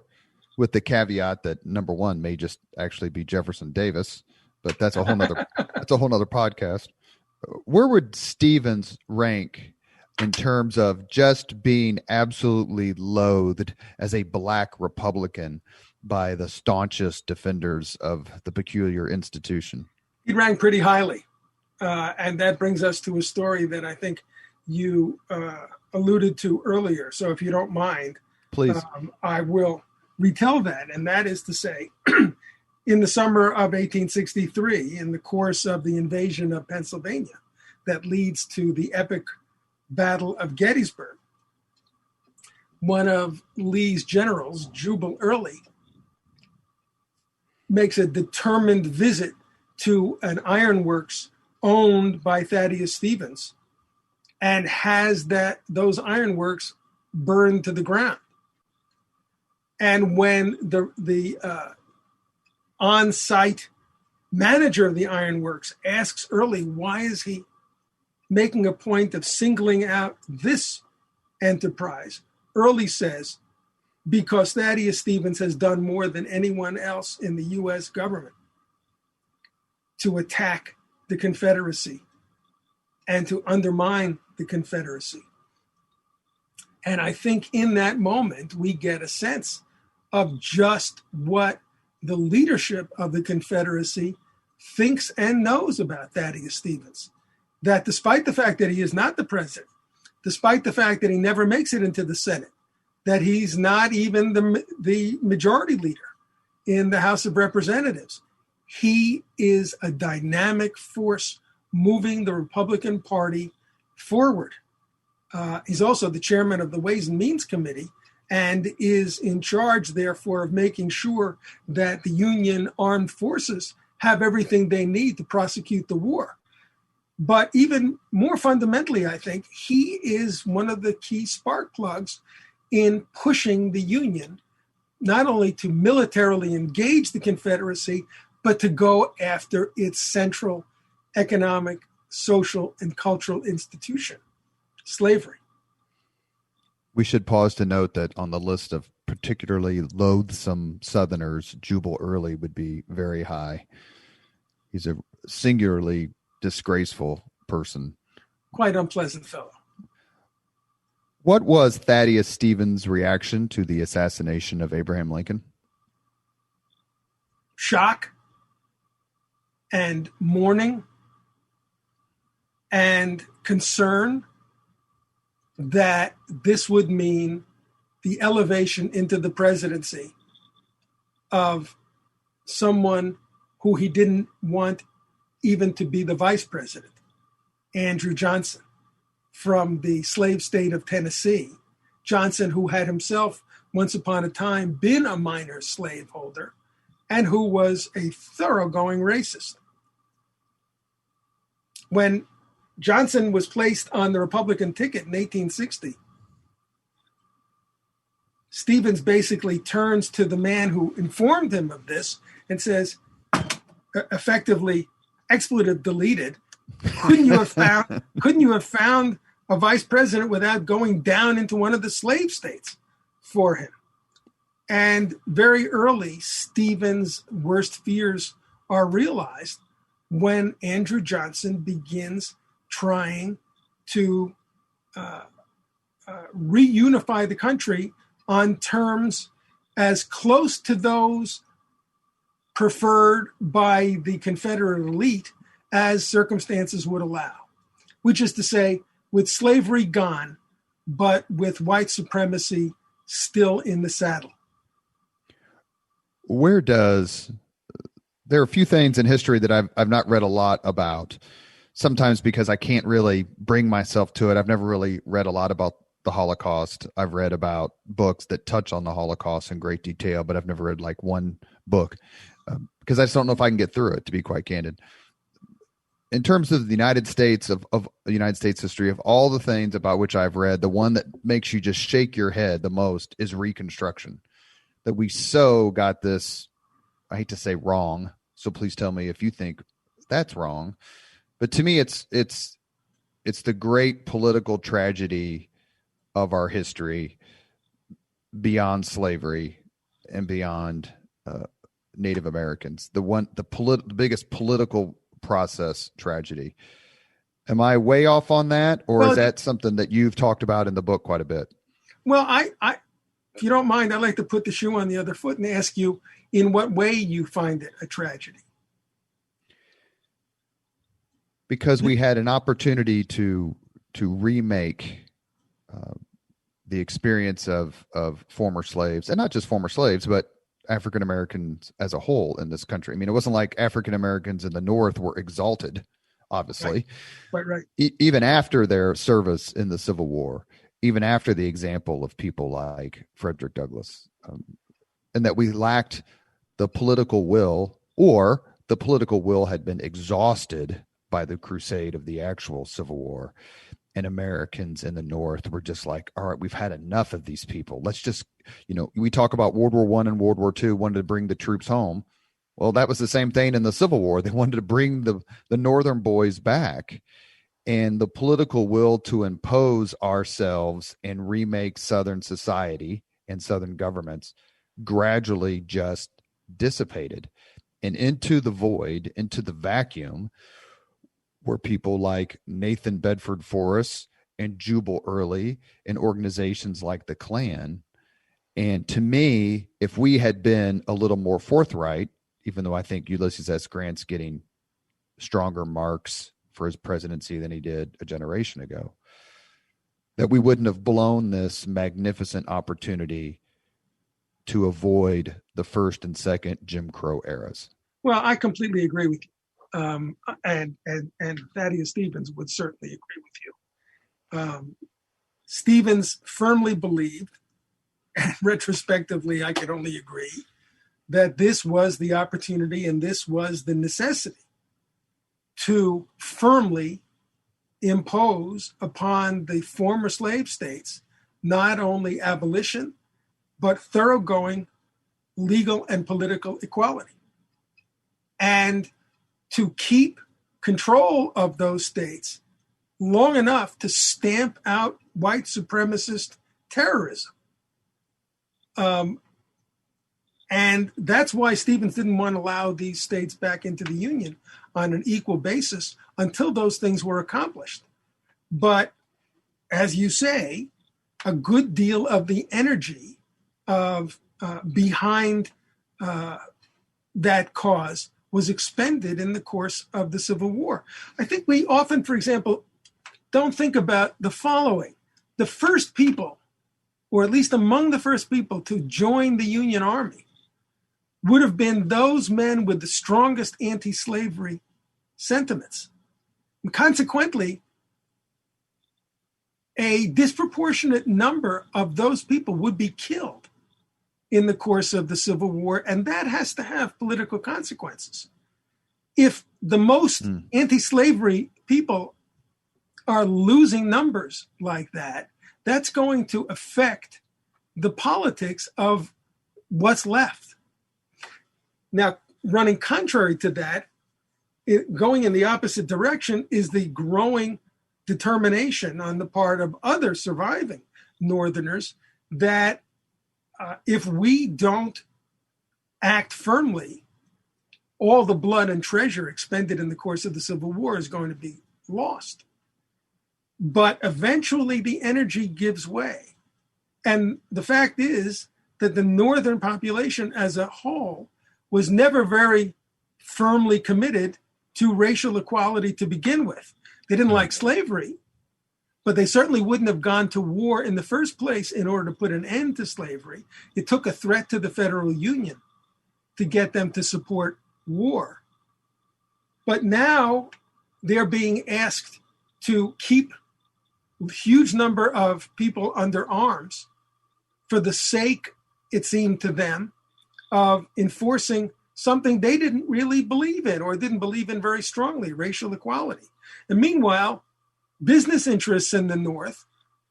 with the caveat that number 1 may just actually be Jefferson Davis, but that's a whole nother podcast. Where would Stevens rank in terms of just being absolutely loathed as a black Republican by the staunchest defenders of the peculiar institution? He ranked pretty highly. And that brings us to a story that I think you alluded to earlier. So if you don't mind, please, I will retell that. And that is to say, in the summer of 1863, in the course of the invasion of Pennsylvania that leads to the epic Battle of Gettysburg, one of Lee's generals, Jubal Early, makes a determined visit to an ironworks owned by Thaddeus Stevens and has those ironworks burned to the ground. And when the on-site manager of the ironworks asks Early, why is he making a point of singling out this enterprise, Early says, because Thaddeus Stevens has done more than anyone else in the U.S. government to attack the Confederacy and to undermine the Confederacy. And I think in that moment, we get a sense of just what the leadership of the Confederacy thinks and knows about Thaddeus Stevens. That despite the fact that he is not the president, despite the fact that he never makes it into the Senate, that he's not even the majority leader in the House of Representatives, he is a dynamic force moving the Republican Party forward. He's also the chairman of the Ways and Means Committee and is in charge, therefore, of making sure that the Union armed forces have everything they need to prosecute the war. But even more fundamentally, I think, he is one of the key spark plugs in pushing the Union, not only to militarily engage the Confederacy, but to go after its central economic, social, and cultural institution, slavery. We should pause to note that on the list of particularly loathsome Southerners, Jubal Early would be very high. He's a singularly disgraceful person. Quite unpleasant fellow. What was Thaddeus Stevens' reaction to the assassination of Abraham Lincoln? Shock and mourning and concern that this would mean the elevation into the presidency of someone who he didn't want even to be the vice president, Andrew Johnson, from the slave state of Tennessee. Johnson, who had himself once upon a time been a minor slaveholder and who was a thoroughgoing racist. When Johnson was placed on the Republican ticket in 1860, Stevens basically turns to the man who informed him of this and says, effectively, expletive deleted, couldn't you have found a vice president without going down into one of the slave states for him? And very early, Stevens' worst fears are realized when Andrew Johnson begins trying to reunify the country on terms as close to those preferred by the Confederate elite as circumstances would allow, which is to say, with slavery gone, but with white supremacy still in the saddle. There are a few things in history that I've not read a lot about, sometimes because I can't really bring myself to it. I've never really read a lot about the Holocaust. I've read about books that touch on the Holocaust in great detail, but I've never read like one book because I just don't know if I can get through it, to be quite candid. In terms of the United States, of the United States history, of all the things about which I've read, the one that makes you just shake your head the most is Reconstruction. That we so got this, I hate to say wrong, so please tell me if you think that's wrong. But to me, it's the great political tragedy of our history beyond slavery and beyond Native Americans. The biggest political process tragedy. Am I way off on that, or Well, is that something that you've talked about in the book quite a bit? Well, if you don't mind, I'd like to put the shoe on the other foot and ask you in what way you find it a tragedy. Because we had an opportunity to remake the experience of former slaves, and not just former slaves, but African Americans as a whole in this country. I mean, it wasn't like African Americans in the North were exalted, obviously, right. Even after their service in the Civil War, even after the example of people like Frederick Douglass, and that we lacked the political will, or the political will had been exhausted by the crusade of the actual Civil War. And Americans in the North were just like, all right, we've had enough of these people. Let's just, we talk about World War I and World War II, wanted to bring the troops home. Well, that was the same thing in the Civil War. They wanted to bring the Northern boys back. And the political will to impose ourselves and remake Southern society and Southern governments gradually just dissipated. And into the void, into the vacuum, were people like Nathan Bedford Forrest and Jubal Early and organizations like the Klan. And to me, if we had been a little more forthright, even though I think Ulysses S. Grant's getting stronger marks for his presidency than he did a generation ago, that we wouldn't have blown this magnificent opportunity to avoid the first and second Jim Crow eras. Well, I completely agree with you. And Thaddeus Stevens would certainly agree with you. Stevens firmly believed, and retrospectively, I can only agree, that this was the opportunity and this was the necessity to firmly impose upon the former slave states not only abolition, but thoroughgoing legal and political equality. And to keep control of those states long enough to stamp out white supremacist terrorism. And that's why Stevens didn't want to allow these states back into the Union on an equal basis until those things were accomplished. But as you say, a good deal of the energy of behind that cause was expended in the course of the Civil War. I think we often, for example, don't think about the following. The first people, or at least among the first people to join the Union Army, would have been those men with the strongest anti-slavery sentiments. And consequently, a disproportionate number of those people would be killed in the course of the Civil War, and that has to have political consequences. If the most anti-slavery people are losing numbers like that, that's going to affect the politics of what's left. Now, running contrary to that, going in the opposite direction is the growing determination on the part of other surviving Northerners that if we don't act firmly, all the blood and treasure expended in the course of the Civil War is going to be lost. But eventually the energy gives way. And the fact is that the Northern population as a whole was never very firmly committed to racial equality to begin with. They didn't like slavery, but they certainly wouldn't have gone to war in the first place in order to put an end to slavery. It took a threat to the Federal Union to get them to support war. But now they're being asked to keep a huge number of people under arms for the sake, it seemed to them, of enforcing something they didn't really believe in or didn't believe in very strongly, racial equality. And meanwhile, business interests in the North,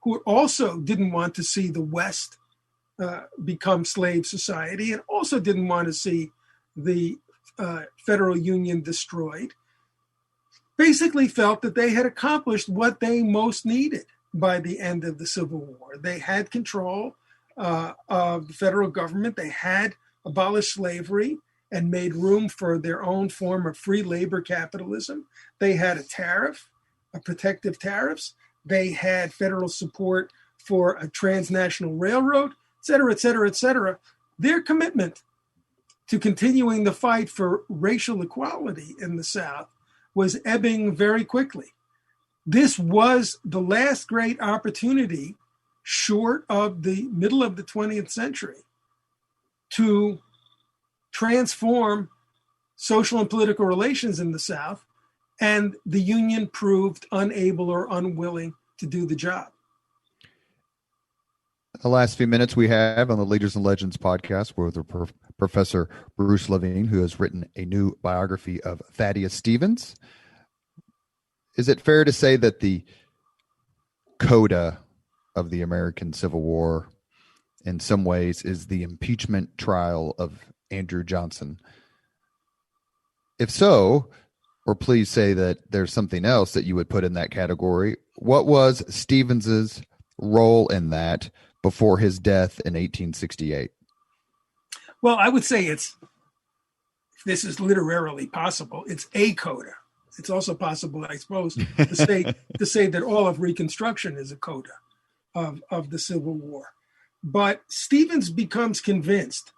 who also didn't want to see the West become slave society and also didn't want to see the Federal Union destroyed, basically felt that they had accomplished what they most needed by the end of the Civil War. They had control of the federal government. They had abolished slavery and made room for their own form of free labor capitalism. They had a tariff protective tariffs. They had federal support for a transnational railroad, et cetera, et cetera, et cetera. Their commitment to continuing the fight for racial equality in the South was ebbing very quickly. This was the last great opportunity, short of the middle of the 20th century, to transform social and political relations in the South, and the Union proved unable or unwilling to do the job. The last few minutes we have on the Leaders and Legends podcast with Professor Bruce Levine, who has written a new biography of Thaddeus Stevens. Is it fair to say that the coda of the American Civil War in some ways is the impeachment trial of Andrew Johnson? If so, or please say that there's something else that you would put in that category. What was Stevens's role in that before his death in 1868? Well, I would say if this is literarily possible, it's a coda. It's also possible, I suppose, to say that all of Reconstruction is a coda of the Civil War. But Stevens becomes convinced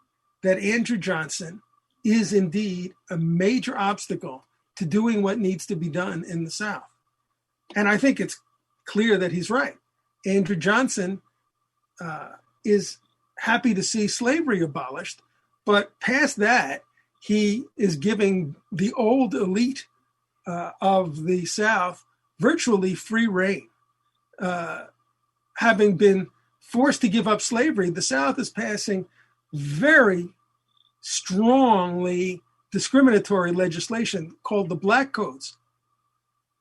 that Andrew Johnson is indeed a major obstacle to doing what needs to be done in the South. And I think it's clear that he's right. Andrew Johnson is happy to see slavery abolished, but past that, he is giving the old elite of the South virtually free rein. Having been forced to give up slavery, the South is passing very strongly discriminatory legislation called the Black Codes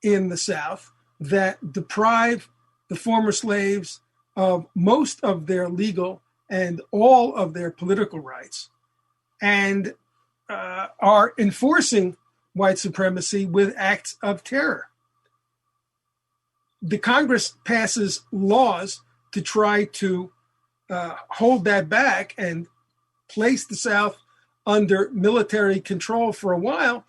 in the South that deprive the former slaves of most of their legal and all of their political rights, and are enforcing white supremacy with acts of terror. The Congress passes laws to try to hold that back and place the South under military control for a while.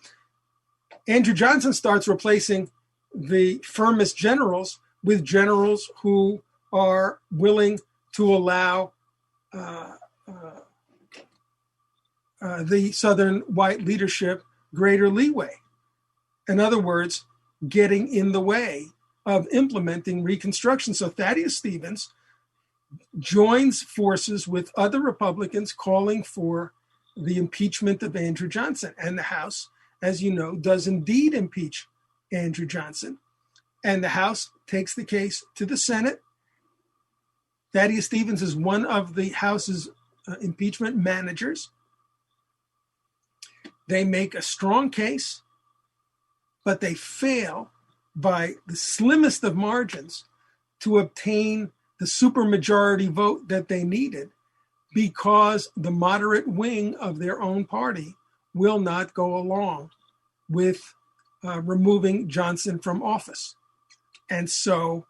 Andrew Johnson starts replacing the firmest generals with generals who are willing to allow the Southern white leadership greater leeway. In other words, getting in the way of implementing Reconstruction. So Thaddeus Stevens joins forces with other Republicans calling for the impeachment of Andrew Johnson. And the House, as you know, does indeed impeach Andrew Johnson. And the House takes the case to the Senate. Thaddeus Stevens is one of the House's impeachment managers. They make a strong case, but they fail by the slimmest of margins to obtain the supermajority vote that they needed, because the moderate wing of their own party will not go along with removing Johnson from office. And so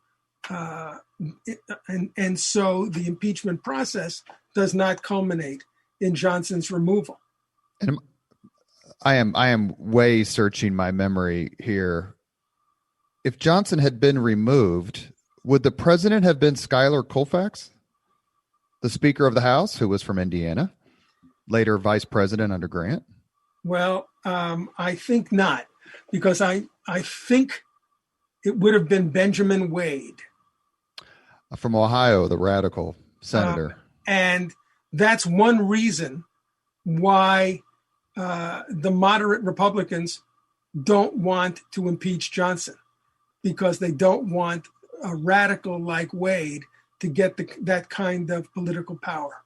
the impeachment process does not culminate in Johnson's removal. And I am way searching my memory here. If Johnson had been removed, would the president have been Schuyler Colfax, the Speaker of the House, who was from Indiana, later vice president under Grant? Well, I think not, because I think it would have been Benjamin Wade. From Ohio, the radical senator. And that's one reason why the moderate Republicans don't want to impeach Johnson, because they don't want a radical like Wade to get that kind of political power.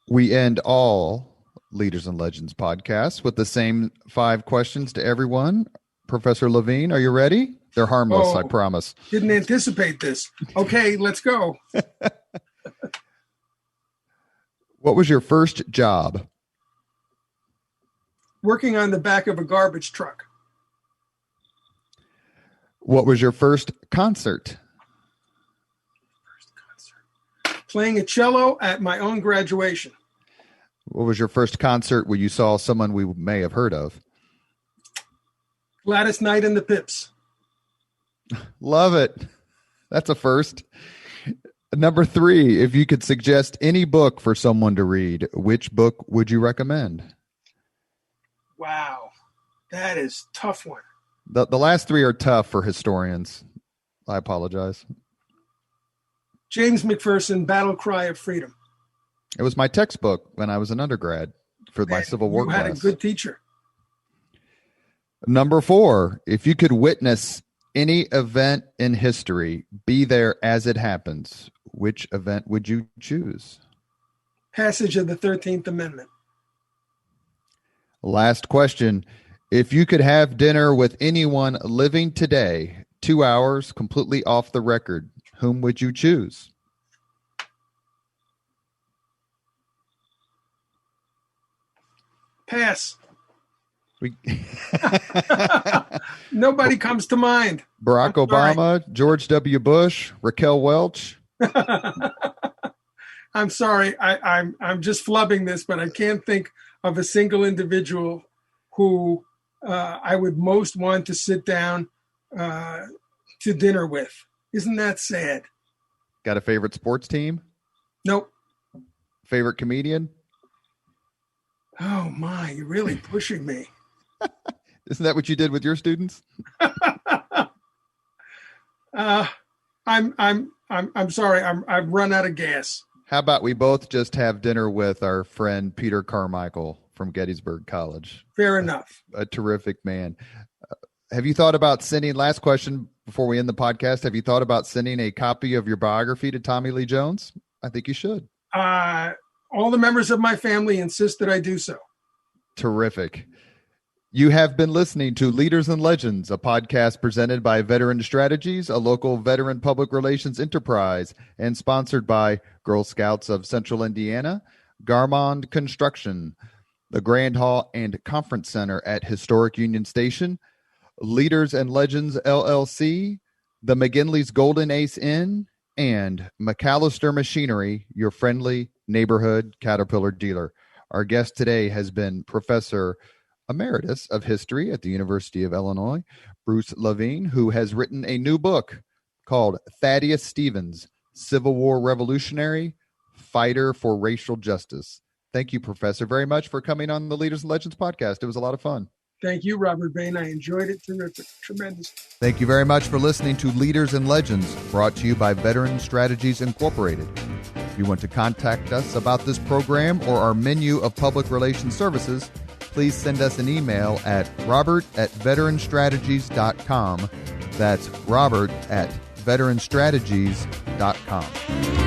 We end all Leaders and Legends podcasts with the same 5 questions to everyone. Professor Levine, are you ready? They're harmless, I promise. Didn't anticipate this. Okay, let's go. What was your first job? Working on the back of a garbage truck. What was your first concert? Playing a cello at my own graduation. What was your first concert where you saw someone we may have heard of? Gladys Knight and the Pips. Love it. That's a first. Number 3, if you could suggest any book for someone to read, which book would you recommend? Wow, that is a tough one. The last 3 are tough for historians. I apologize. James McPherson, Battle Cry of Freedom. It was my textbook when I was an undergrad for my Civil War class. You had a good teacher. Number 4, if you could witness any event in history, be there as it happens, which event would you choose? Passage of the 13th Amendment. Last question. If you could have dinner with anyone living today, 2 hours, completely off the record, whom would you choose? Pass. Nobody comes to mind. Barack Obama, George W. Bush, Raquel Welch. I'm sorry. I'm just flubbing this, but I can't think of a single individual who I would most want to sit down to dinner with. Isn't that sad? Got a favorite sports team? Nope. Favorite comedian? Oh my, you're really pushing me. Isn't that what you did with your students? I'm sorry. I've run out of gas. How about we both just have dinner with our friend Peter Carmichael from Gettysburg College? Fair enough. A terrific man. Have you thought about sending, last question before we end the podcast, have you thought about sending a copy of your biography to Tommy Lee Jones? I think you should. All the members of my family insist that I do so. Terrific. You have been listening to Leaders and Legends, a podcast presented by Veteran Strategies, a local veteran public relations enterprise, and sponsored by Girl Scouts of Central Indiana, Garmond Construction, the Grand Hall and Conference Center at Historic Union Station, Leaders and Legends LLC, the McGinley's Golden Ace Inn, and McAllister Machinery, your friendly neighborhood Caterpillar dealer. Our guest today has been Professor Emeritus of History at the University of Illinois, Bruce Levine, who has written a new book called Thaddeus Stevens, Civil War Revolutionary, Fighter for Racial Justice. Thank you, Professor, very much for coming on the Leaders and Legends podcast. It was a lot of fun. Thank you, Robert Bain. I enjoyed it. Terrific. Tremendous. Thank you very much for listening to Leaders and Legends, brought to you by Veteran Strategies Incorporated. If you want to contact us about this program or our menu of public relations services, please send us an email at robert@veteranstrategies.com. That's robert@veteranstrategies.com.